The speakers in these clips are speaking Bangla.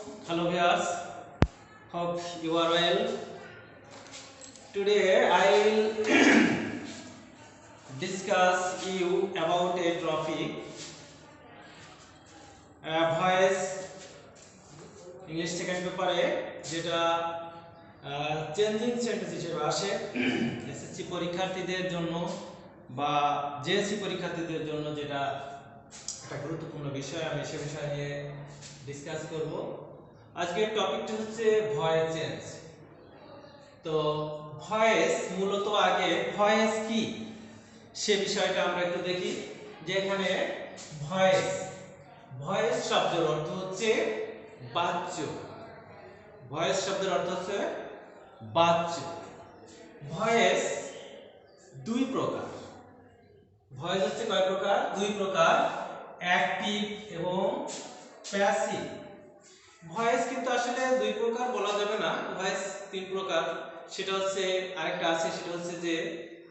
Hello viewers, hope you are well. Today I will discuss you about a topic, voice English second paper যেটা চেঞ্জিং সেন্টেন্স হিসেবে আসে এসএসসি পরীক্ষার্থীদের জন্য বা জেএসসি পরীক্ষার্থীদের জন্য, যেটা একটা গুরুত্বপূর্ণ বিষয়। আমি সে বিষয় নিয়ে ডিসকাস করব। আজকের টপিকটা হচ্ছে ভয়েস চেঞ্জ। তো ভয়েস মূলত আগে ভয়েস কি সে বিষয়টা আমরা একটু দেখি। যে এখানে ভয়েস ভয়েস শব্দের অর্থ হচ্ছে বাচ্য। ভয়েস শব্দের অর্থ হচ্ছে বাচ্য। ভয়েস দুই প্রকার। ভয়েস হচ্ছে কয় প্রকার? দুই প্রকার, অ্যাক্টিভ এবং প্যাসিভ। ভয়েস কিন্তু আসলে দুই প্রকার বলা যাবে না, ভয়েস তিন প্রকার। সেটা হচ্ছে আরেকটা আছে, সেটা হচ্ছে যে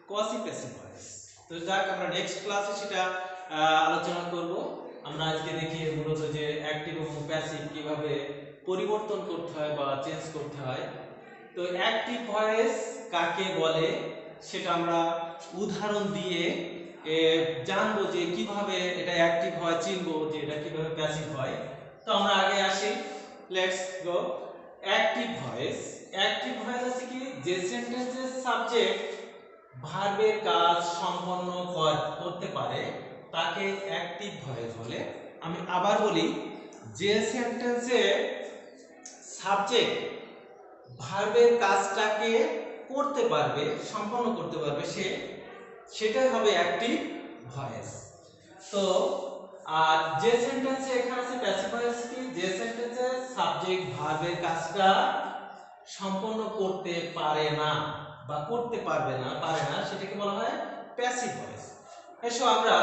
কোয়াসি প্যাসিভ ভয়েস। তো যাক, আমরা নেক্সট ক্লাসে সেটা আলোচনা করব। আমরা আজকে দেখি মূলত যে অ্যাক্টিভ এবং প্যাসিভ কিভাবে পরিবর্তন করতে হয় বা চেঞ্জ করতে হয়। তো অ্যাক্টিভ ভয়েস কাকে বলে সেটা আমরা উদাহরণ দিয়ে জানবো যে কিভাবে এটা অ্যাক্টিভ হয়, চিনবো যে এটা কিভাবে প্যাসিভ হয়। তো আমরা আগে আসি, let's go. Active voice. Active voice আছে কি, যে সেন্টেন্সের সাবজেক্ট ভার্বের কাজ সম্পন্ন করতে পারে তাকে অ্যাক্টিভ ভয়েস বলে। আমি আবার বলি, যে সেন্টেন্সে সাবজেক্ট ভার্বের কাজটাকে করতে পারবে, সম্পন্ন করতে পারবে, সেটাই হবে অ্যাক্টিভ ভয়েস। তো আর যে সেন্টেন্সে এখানে আছে প্যাসিভ ভয়েস কি, যে সেন্টেন্সে সাবজেক্ট ভার্বের কাজটা সম্পন্ন করতে পারে না বা করতে পারবে না, পারে না, সেটাকে বলা হয় প্যাসিভ ভয়েস। এসো আমরা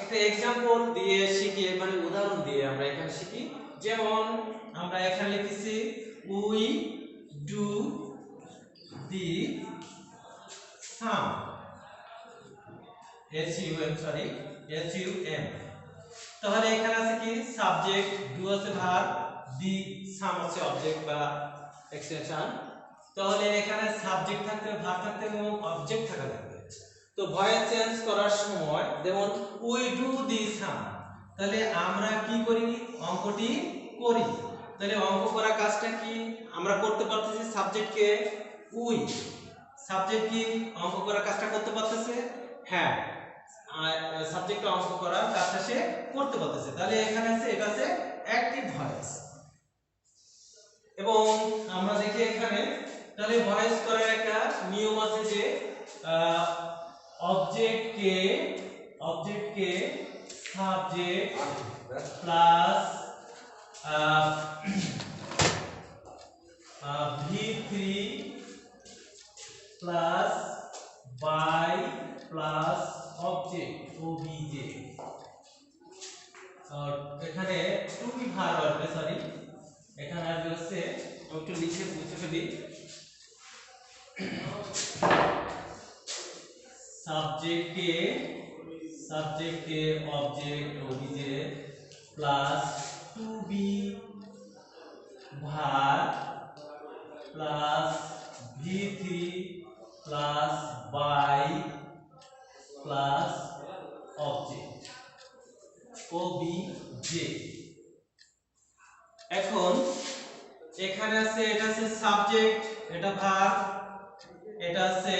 একটা एग्जांपल দিয়ে শিখি, মানে উদাহরণ দিয়ে আমরা এখানে শিখি। যেমন আমরা এখানে লিখেছি we do the sum, SUM। তাহলে এখানে আছে কি, সাবজেক্ট, ডু আছে ভার্ব, দি সাম আছে অবজেক্ট বা এক্সটেনশন। তাহলে এখানে সাবজেক্ট থাকতে হবে, ভার্ব থাকতে হবে এবং অবজেক্ট থাকা লাগবে। তো ভয়েস চেঞ্জ করার সময় যেমন উই ডু দি সাম, তাহলে আমরা কি করি, অঙ্কটি করি। তাহলে অঙ্ক করা কাজটা কি আমরা করতে পারতেছি, সাবজেক্টকে উই, সাবজেক্ট কি অঙ্ক করা কাজটা করতে পারতেছে, হ্যাঁ, সাবজেক্ট অঙ্ক করা কাজটা সে করতে পারতেছে। তাহলে এখানে আছে, এটা আছে অ্যাক্টিভ ভয়েস। এবং আমরা দেখি এখানে, তাহলে ভয়েস করার একটা নিয়ম আছে যে অবজেক্টকে subject plus V3 plus by plus object OBJ। এখানে টু বি ভার্ব আসবে, সরি, এখানে আসবে হচ্ছে, একটু লিখে মুছে ফেলি, সাবজেক্টকে object OBJ plus to be verb plus V3 plus by plus object OBJ। এখন এখানে আছে, এটা আছে সাবজেক্ট, এটা ভার্ব, এটা আছে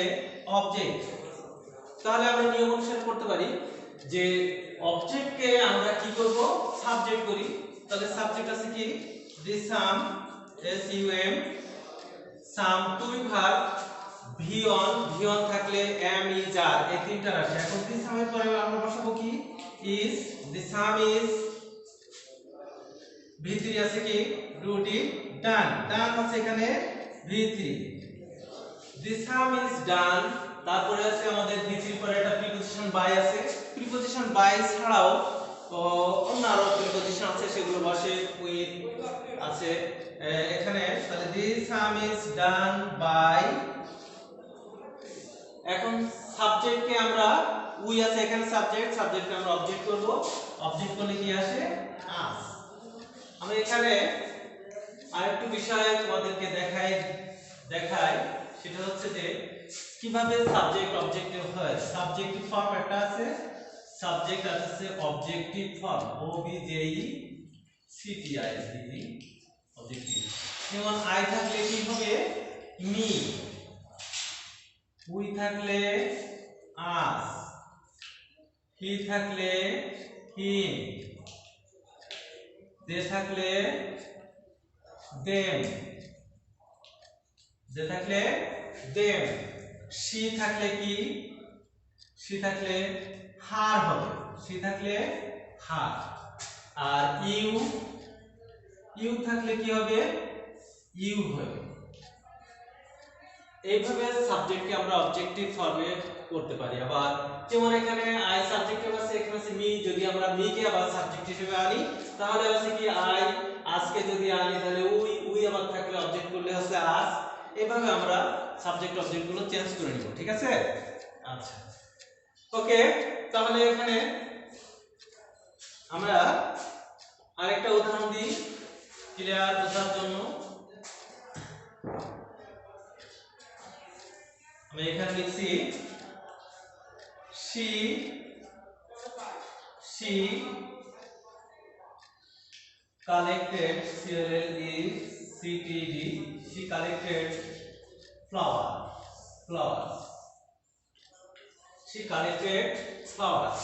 অবজেক্ট। তাহলে আমরা নিয়ম অনুসারে করতে পারি যে অবজেক্টকে আমরা কি করব, সাবজেক্ট করি। তাহলে সাবজেক্ট আছে কি, the sum, SUM, sum, to be verb, V1 থাকলে am is are, এই তিনটা রাখি। এখন দি সামের পরে আমরা বসাবো কি, is, the some is, V3 আছে কি, ডু ডিড ডান, ডান আছে এখানে V3, the some is done. তারপরে আছে আমাদের V3 পরে একটা প্রিপজিশন বাই আছে। প্রিপজিশন বাই ছাড়াও অন্য আরো প্রিপজিশন আছে, সেগুলো বসে উইথ আছে এখানে। তাহলে দি সাম ইজ ডান বাই, এখন সাবজেক্টকে আমরা উই আছে এখানে সাবজেক্টকে আমরা অবজেক্ট করব। অবজেক্ট করলে কি আসে, আস। আমরা এখানে বিষয় তোমাদেরকে দেখাই সেটা হচ্ছে যে কিভাবে সাবজেক্ট অবজেক্টিভ হয়। সাবজেক্টিভ ফর্ম একটা আছে, সাবজেক্ট আছে objective form, O B J E C T I D objective. যেমন আই থাকলে কি হবে মি, উই থাকলে আস, হি থাকলে হিম, দে থাকলে দেম, যে থাকলে দেম, সি থাকলে কি, সি থাকলে হার হবে, সি থাকলে হার। আর ইউ থাকলে কি হবে ইউ হবে। এইভাবে সাবজেক্টকে আমরা অবজেক্টিভ ফর্মে করতে পারি। আবার যেমন এখানে আই সাবজেক্ট আছে, এখানে আছে মি, যদি আমরা মি কে আবার সাবজেক্ট হিসেবে আনি তাহলে আছে কি আই, আজকে যদি আনি তাহলে উই আবার থাকলে অবজেক্ট করলে আছে আস। এইভাবে আমরা সাবজেক্ট অবজেক্ট গুলো চেঞ্জ করে নিব, ঠিক আছে? আচ্ছা ওকে, তাহলে এখানে আমরা আরেকটা উদাহরণ দিই ক্লিয়ার বোঝার জন্য। আমি এখানে লিখছি she collected CLECTD, she collected flowers, she collected flowers।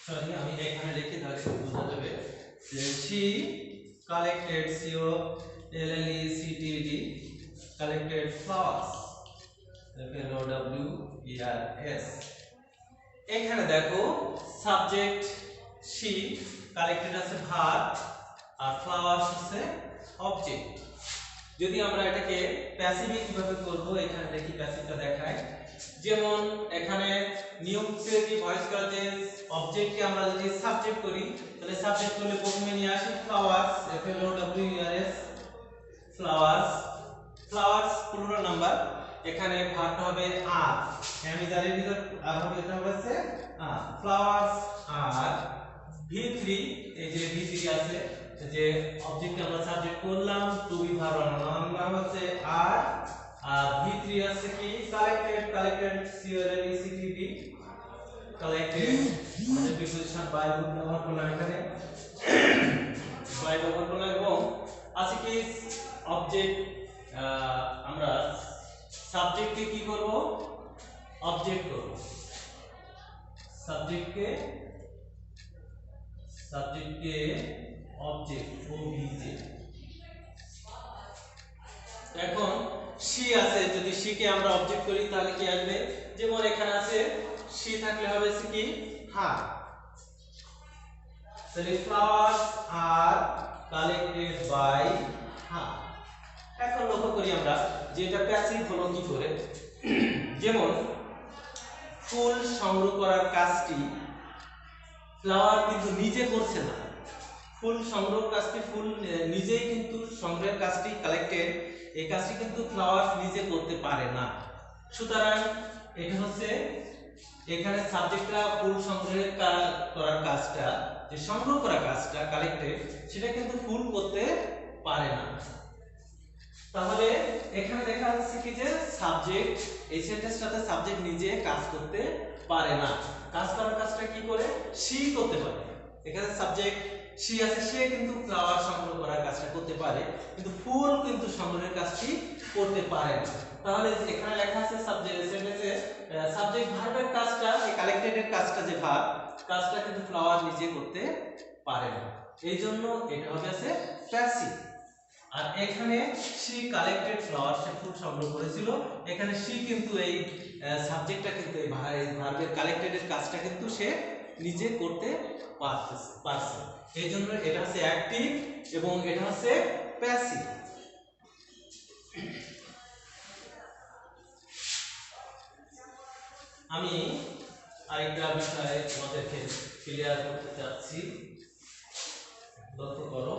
Sorry আমি এখানে লিখি তাহলে বোঝা যাবে যে she collected CLECTD collected flowers, FLOWERS। এখানে দেখো সাবজেক্ট she, কালেক্টেড আছে ভার্ব, আর ফ্লাওয়ার্স আছে অবজেক্ট। যদি আমরা এটাকে প্যাসিভে কিভাবে করব এখানে দেখি, প্যাসিভটা দেখাই। যেমন এখানে নিয়মকে ভয়েস করাতে অবজেক্টকে আমরা যদি সাবজেক্ট করি তাহলে সাবজেক্ট করলে প্রথমে নিয়ে আসি flowers, FLOWERS, flowers plural number. এখানে ভার্বটা হবে আর, আমি জানি ভিতর আর হবে, এটা হবে আর ফ্লাওয়ার্স আর V3, এই যে V3 আছে যে অবজেক্ট আমরা সাবজেক্ট করলাম, টু বি ভার্ব নাম আছে আর V3 আছে কি কালেক্টেড CLECTD কালেক্টেড, মানে প্রিপোজিশন বাই ব্যবহার করলাম এখানে, বাই ব্যবহার করলাম। এবং আছে কি অবজেক্ট, আমরা সাবজেক্টকে কি করব অবজেক্ট করব, সাবজেক্টকে অবজেক্ট ওবিজে। এখন সি আছে, যদি সি কে আমরা অবজেক্ট করি তাহলে কি আসবে, যেমন এখানে আছে সি থাকলে হবে কি হার, তাহলে flowers are collected by her. এখন লক্ষ্য করি আমরা যে এটা প্যাসিভ হলো কি করে। যেমন ফুল সংগ্রহ করার কাজটি ফ্লাওয়ার কিন্তু নিজে করছে না, ফুল সংগ্রহ কাজটি ফুল নিজেই কিন্তু সংগ্রহের কাজটি কালেক্টেড, এই কাজটি কিন্তু ফ্লাওয়ার নিজে করতে পারে না। সুতরাং এটা হচ্ছে এখানে সাবজেক্টরা ফুল সংগ্রহের করার কাজটা, যে সংগ্রহ করা কাজটা কালেক্টেড, সেটা কিন্তু ফুল করতে পারে না। তাহলে এখানে দেখা যাচ্ছে কি যে সাবজেক্ট, এই সেন্টেন্সটাতে সাবজেক্ট নিজে কাজ করতে পারে না, কাজ করার কাজটা কি করে সি করতে পারে। এখানে সাবজেক্ট সি আছে, সে কিন্তু ফ্লাওয়ার সংগ্রহ করার কাজটা করতে পারে, কিন্তু ফুল কিন্তু সংগ্রহের কাজটি করতে পারে না। তাহলে এখানে লেখা আছে সাবজেক্ট সেন্টেন্সে সাবজেক্ট ভার্বের কাজটা, এই কালেক্টেডের কাজটা যে ভার্ব কাজটা কিন্তু ফ্লাওয়ার নিজে করতে পারে না, এইজন্য এটা হবে আছে প্যাসিভ। আর এখানে she collected flowers, সে ফুল সংগ্রহ করেছিল, এখানে she কিন্তু এই সাবজেক্টটা কিন্তু এই ভার্বের কালেক্টেডের কাজটা কিন্তু সে নিজে করতে পারছে, এইজন্য এটা হচ্ছে অ্যাক্টিভ এবং এটা হচ্ছে প্যাসিভ। আমি আরেকটা বিষয় তোমাদেরকে ক্লিয়ার করতে চাচ্ছি, লক্ষ্য করো।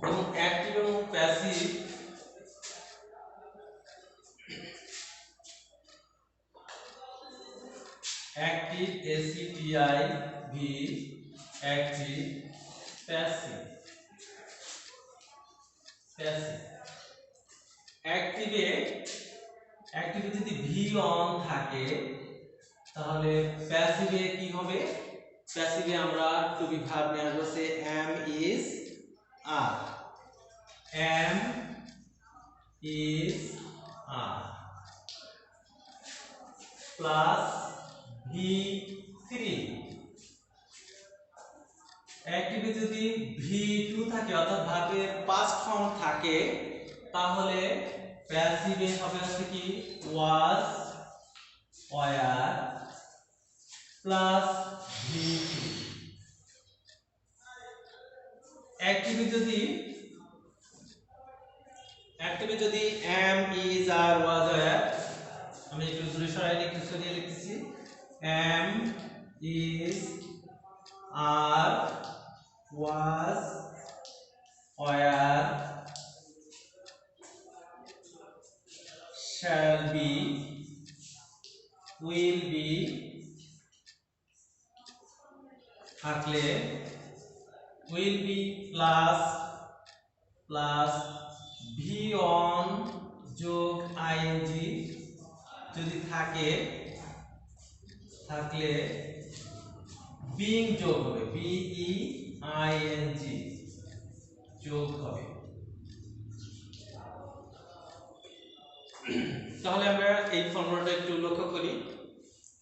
এবং অ্যাক্টিভ এবং passive active ACTIV active, passive. Passive অ্যাক্টিভে যদি ভি অন থাকে তাহলে প্যাসিভে কি হবে? প্যাসিভে আমরা টু বি ভার্ব নিয়ে আসবো, সে am is are, am is are plus V three. অ্যাক্টিভে যদি ভি টু থাকে অর্থাৎ ভার্বের পাস্ট ফর্ম থাকে তাহলে প্যাসিভে হবে হচ্ছে কি was, were plus V three. অ্যাক্টিভে যদি am is are was were, আমি একটু দূরে সরিয়ে লিখতেছি, am is are was were shall be will be থাকলে will be plus V on যোগ আইএনজি যদি থাকলে বিং যোগ হবে, বিই আইএনজি যোগ হবে। তাহলে আমরা এই ফর্মুলাটা একটু লক্ষ্য করি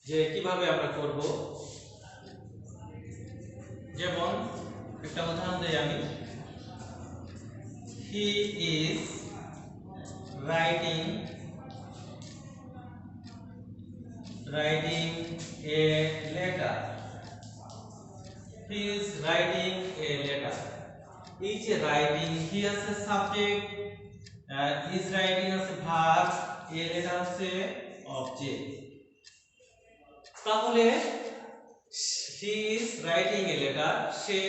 যে কিভাবে আমরা করব। যেমন একটা উদাহরণ দেই আমি, he is writing a letter, he is writing a letter. এই যে রাইটিং, হি আছে সাবজেক্ট, ইজ রাইটিং আছে ভার্ব, এ লেটার আছে অবজেক্ট। তাহলে he is writing a letter, সে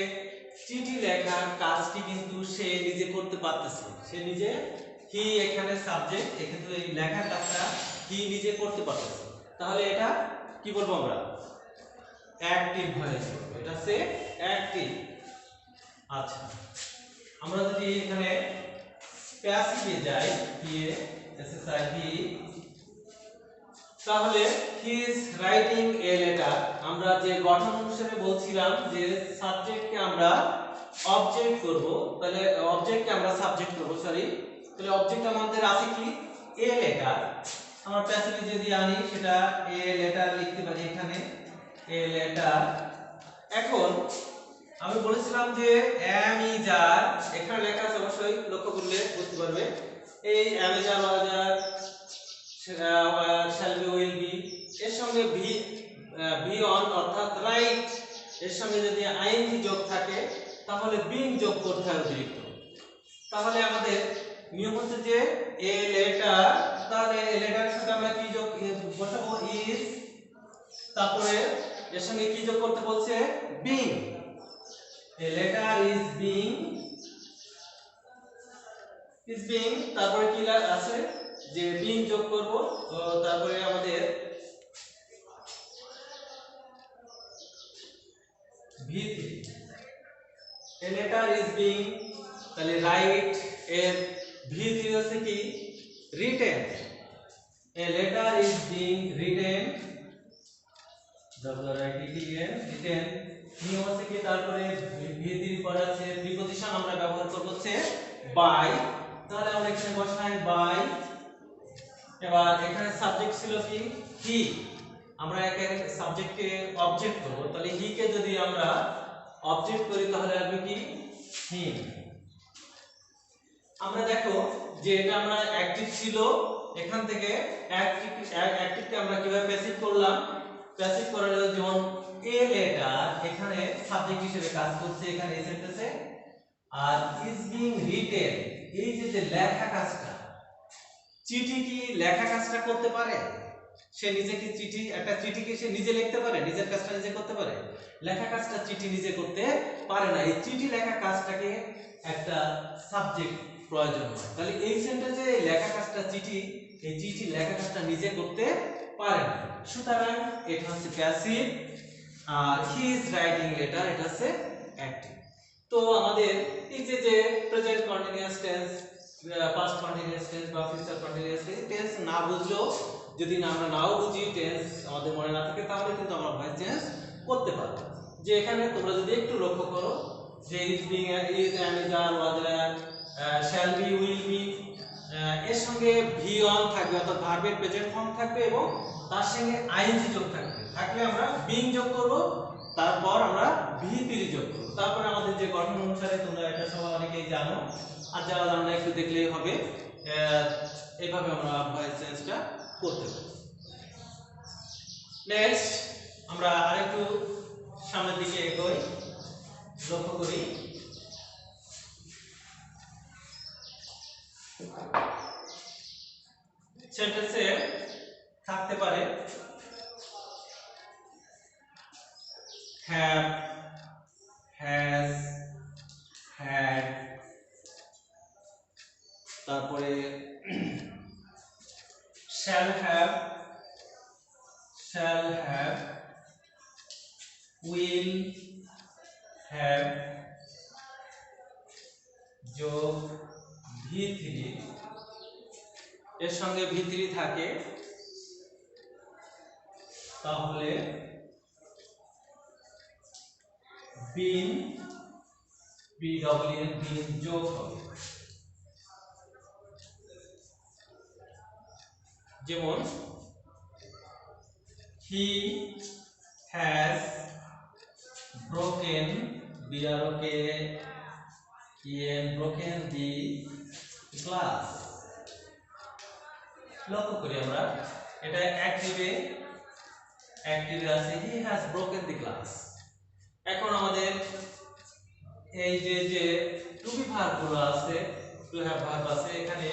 চিঠি লেখার কাজটি কিন্তু সে নিজে করতে পারতেছে, সে নিজে, হি এখানে সাবজেক্ট, এক্ষেত্রে এই লেখার কাজটা হি নিজে করতে পারতেছে। তাহলে এটা কি বলবো আমরা? অ্যাক্টিভ ভয়েস, এটা সে অ্যাক্টিভ। আচ্ছা, আমরা যদি এখানে প্যাসিভে যাই, হি এসএসআই হি, তাহলে he is writing a letter, আমরা যে গঠন অনুসারে বলছিলাম যে সাবজেক্টকে আমরা অবজেক্ট করব, তাহলে অবজেক্টকে আমরা সাবজেক্ট করব, সরি, তাহলে অবজেক্ট আমাদের আছে কি এ লেটার। আমরা প্যাসিভে যদি আনি সেটা এ লেটার লিখতে পারি এখানে, এ লেটার। এখন আমি বলেছিলাম যে এম ইজ আর, এখানে লেখা আছে অবশ্যই লক্ষ্য করলে বুঝতে পারবে, এই am is are shall be will be এর সঙ্গে ভি অন অর্থাৎ রাইট, এর সঙ্গে যদি আইএনজি যোগ থাকে তাহলে বিং যোগ করতে হবে অতিরিক্ত। তাহলে আমাদের নিয়ম হচ্ছে যে এ লেটার, তাহলে এ লেটারের সাথে আমরা কি যোগ বসাবো? ইজ, তারপরে এর সঙ্গে কি যোগ করতে বলছে? Being. A letter is being, তারপরে কি আছে যে বিং যোগ করব, তো তারপরে আমাদের v3, a letter is being, তাহলে রাইট এর v3 হচ্ছে কি written, a letter is being written, written নিয়ম হচ্ছে কি, তারপরে v3 পরে আছে প্রিপজিশন আমরা ব্যবহার করব হচ্ছে বাই, তাহলে আমরা এখানে বসাই বাই। এবার এখানে সাবজেক্ট ছিল কি হি, আমরা এখানে সাবজেক্টকে অবজেক্ট করব, তাহলে হি কে যদি আমরা অবজেক্ট করি তাহলে আসবে কি হিম। আমরা দেখো যে এটা আমরা অ্যাক্টিভ ছিল, এখান থেকে অ্যাক্টিভকে আমরা কিভাবে প্যাসিভ করলাম। প্যাসিভ করার জন্য যেমন এ লেটার এখানে সাবজেক্ট হিসেবে কাজ করছে এখানে এই সেন্টেন্সে, আর ইজ বিং রিটেন, এই যে লেখা কাজটা, চিঠি কি লেখা কাজটা করতে পারে? সে নিজে কি চিঠি, একটা চিঠি কি সে নিজে লিখতে পারে? নিজের কাজটা নিজে করতে পারে? লেখা কাজটা চিঠি নিজে করতে পারে না। এই চিঠি লেখা কাজটাকে একটা সাবজেক্ট প্রয়োজন হয়। তাহলে এই সেন্টেন্সে লেখা কাজটা চিঠি, এই চিঠি লেখা কাজটা নিজে করতে পারে না, সুতরাং এটা হচ্ছে প্যাসিভ। আর হি ইজ রাইটিং লেটার, এটা হচ্ছে অ্যাক্টিভ। তো আমাদের এই যে present continuous tense, past continuous tense বা ফিউচার কন্টিনিউয়াস টেন্স না বুঝলেও, যদি আমরা নাও বুঝি, টেন্স আমাদের মনে না থাকে, তাহলে কিন্তু আমরা ভয়েস চেঞ্জ করতে পারবো। যে এখানে তোমরা যদি একটু লক্ষ্য করো যে is being, is, am, is, are, was, shall be, will be, এর সঙ্গে ভি অন থাকবে, অর্থাৎ ভার্বের প্রেজেন্ট ফর্ম থাকবে এবং তার সঙ্গে আইএনজি যোগ থাকবে। থাকলে আমরা বিং যোগ করব, তারপর আমরা ভি3 যোগ করব। তারপরে আমাদের যে গঠন অনুসারে, তোমরা এটা সবাই অনেকেই জানো, আর যারা জানো না একটু দেখলেই হবে, এইভাবে আমরা ভয়েস চেঞ্জটা করতে পারি। নেক্সট আমরা আরেকটু সামনের দিকে এগোই, লক্ষ্য করি। সেন্টেন্সে থাকতে পারে হ্যাভ, হ্যাজ, হ্যাড, তারপরে shall have, shall have, will have, যোগ V3, এর সঙ্গে V3 থাকে, তাহলে been, BWN, been যোগ হবে। যেমন he has broken, BROKEN, broken the glass। লক্ষ্য করি আমরা, এটা অ্যাক্টিভে আছে, he has broken the glass। এখন আমাদের এই যে টু বি ভার্ব গুলো আছে, টু হ্যাভ ভার্ব আছে, এখানে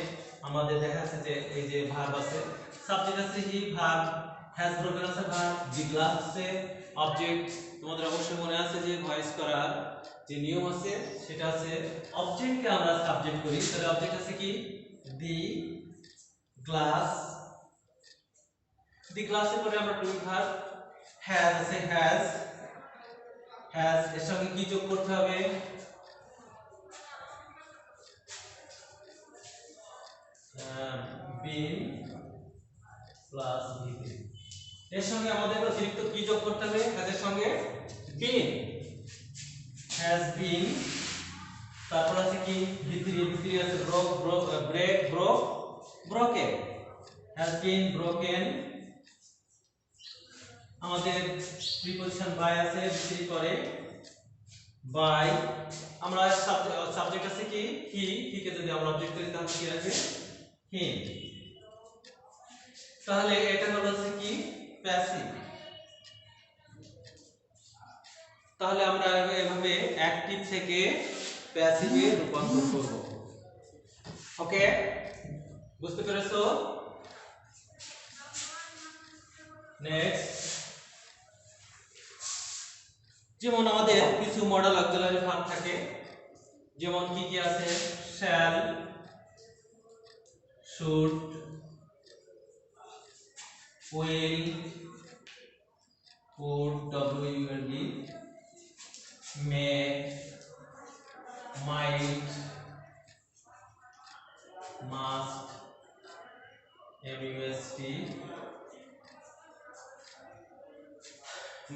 আমাদের দেখা যাচ্ছে যে এই যে ভার্ব আছে, সাবজেক্ট আছে হি, ভার্ব হ্যাজ ব্রোকেন আছে, ভার্ব দি গ্লাস আছে, অবজেক্ট। তোমাদের অবশ্যই মনে আছে যে ভয়েস করার যে নিয়ম আছে, সেটা আছে অবজেক্টকে আমরা সাবজেক্ট করি, তাহলে অবজেক্ট আছে কি দি গ্লাস, দি গ্লাসের পরে আমরা টু বি ভার্ব, হ্যাজ আছে, হ্যাজ এর সঙ্গে কি যোগ করতে হবে, বিন প্লাস V3। এর সঙ্গে আমাদের অতিরিক্ত কি যোগ করতে হবে, হ্যাজের সঙ্গে বিন, হ্যাজ বিন, তারপর আছে কি V3 আছে break, broken, has been broken. আমাদের প্রিপজিশন বাই আছে, V3 পরে বাই, আমরা সাবজেক্ট আছে কি হি কে যদি আমরা অবজেক্ট করি তাহলে কি আসবে হিম। তাহলে এটা হলো কি প্যাসিভ। তাহলে আমরা এভাবে অ্যাক্টিভ থেকে প্যাসিভে রূপান্তর করব। ওকে, বুঝতে পেরেছো? নেক্সট, যেমন আমাদের কিছু মডেল অক্সিলারি ভার্ব থাকে, যেমন কি আছে, shall, should, will, would, WULD, may, might, must, MUST,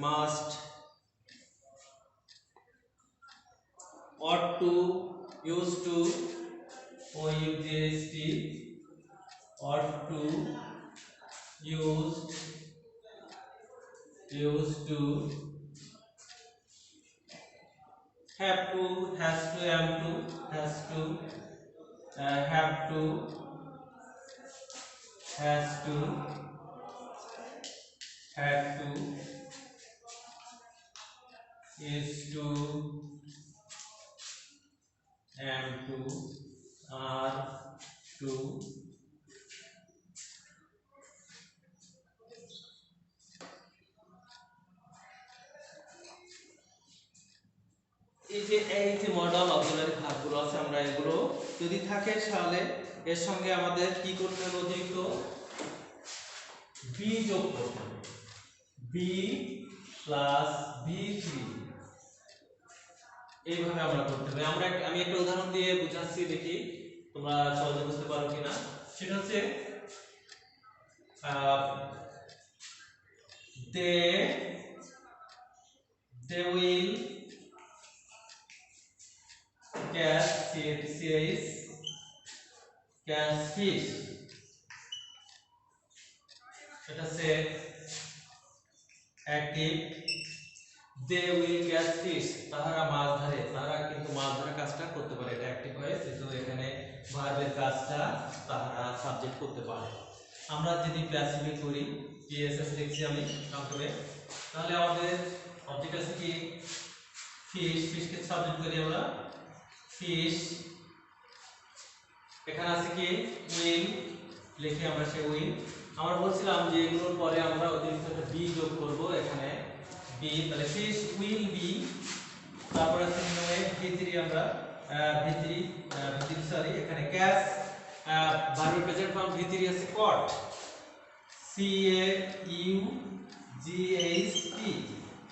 must, ought to, used to, OUGST, ought to, used to, have to, has to, am to, have to, had to, is to, am to, are to, এই যে মডেল অক্সিলারি ভার্বগুলো আছে, আমরা এগুলো যদি থাকে তাহলে এর সঙ্গে আমাদের কি করতে হবে, অতিরিক্ত বি যোগ করতে হবে, বি প্লাস V3 এইভাবে আমরা করতে পারি। আমি একটা উদাহরণ দিয়ে বুঝাচ্ছি, দেখি তোমরা সহজে বুঝতে পারো কিনা। সেটা হচ্ছে they will catch fish, এটা হচ্ছে active. they will catch fish, তাহারা মাছ ধরে, তাহারা কিন্তু মাছ ধরা কাজটা করতে পারে, এটা অ্যাক্টিভ ভয়েস, কিন্তু এখানে ভার্বের কাজটা তাহারা সাবজেক্ট করতে পারে। আমরা যদি প্যাসিভে করি, পিএসএস লিখছি আমি সংক্ষেপে, তাহলে আমাদের অবজেক্ট আছে কি ফিশ, ফিশকে সাবজেক্ট করি আমরা ফিশ, এখানে আছে কি উইল, লিখি আমরা সে উইল। আমরা বলছিলাম যে এগুলোর পরে আমরা অতিরিক্ত একটা বি যোগ করব, এখানে বি, তাহলে ফিশ উইল বি, তারপরে আছে V3, আমরা V3 সরি, এখানে ক্যাচ ভার্বের প্রেজেন্ট ফর্ম V3 আছে কট, CAUGHT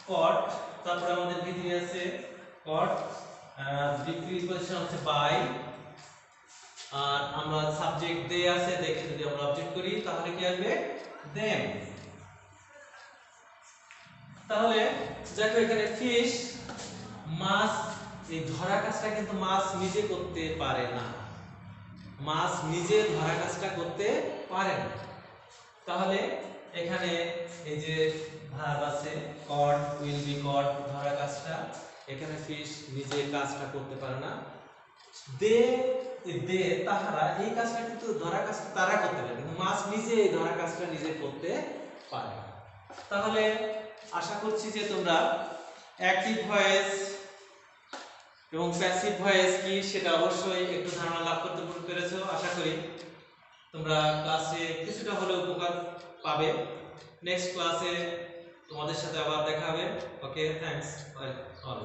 কট, তারপরে আমাদের V3 আছে কট, প্রিপোজিশন হচ্ছে বাই, আর আমরা সাবজেক্ট দে আছে, দেখে যদি আমরা অবজেক্ট করি তাহলে কি আসবে দেম। তাহলে দেখো এখানে ফিশ, মাছ, এই ধরা কাজটা কিন্তু মাছ নিজে করতে পারে না, মাছ নিজে ধরা কাজটা করতে পারে না। তাহলে এখানে এই যে ভার্ব আছে কট, উইল বি কট, ধরা কাজটা, এখানে ফিশ নিজে কাজটা করতে পারে না। দে তাহারা এই কাজটা কিন্তু ধরা কাজটা তারা করতে পারে, কিন্তু মাছ নিজে এই ধরা কাজটা নিজে করতে পারে না। তাহলে আশা করছি যে তোমরা অ্যাক্টিভ ভয়েস এবং প্যাসিভ ভয়েস কি সেটা অবশ্যই একটু ধারণা লাভ করতে পেরেছো। আশা করি তোমরা ক্লাসে কিছুটা হলেও উপকার পাবে। নেক্সট ক্লাসে তোমাদের সাথে আবার দেখা হবে। ওকে, থ্যাঙ্কস অল।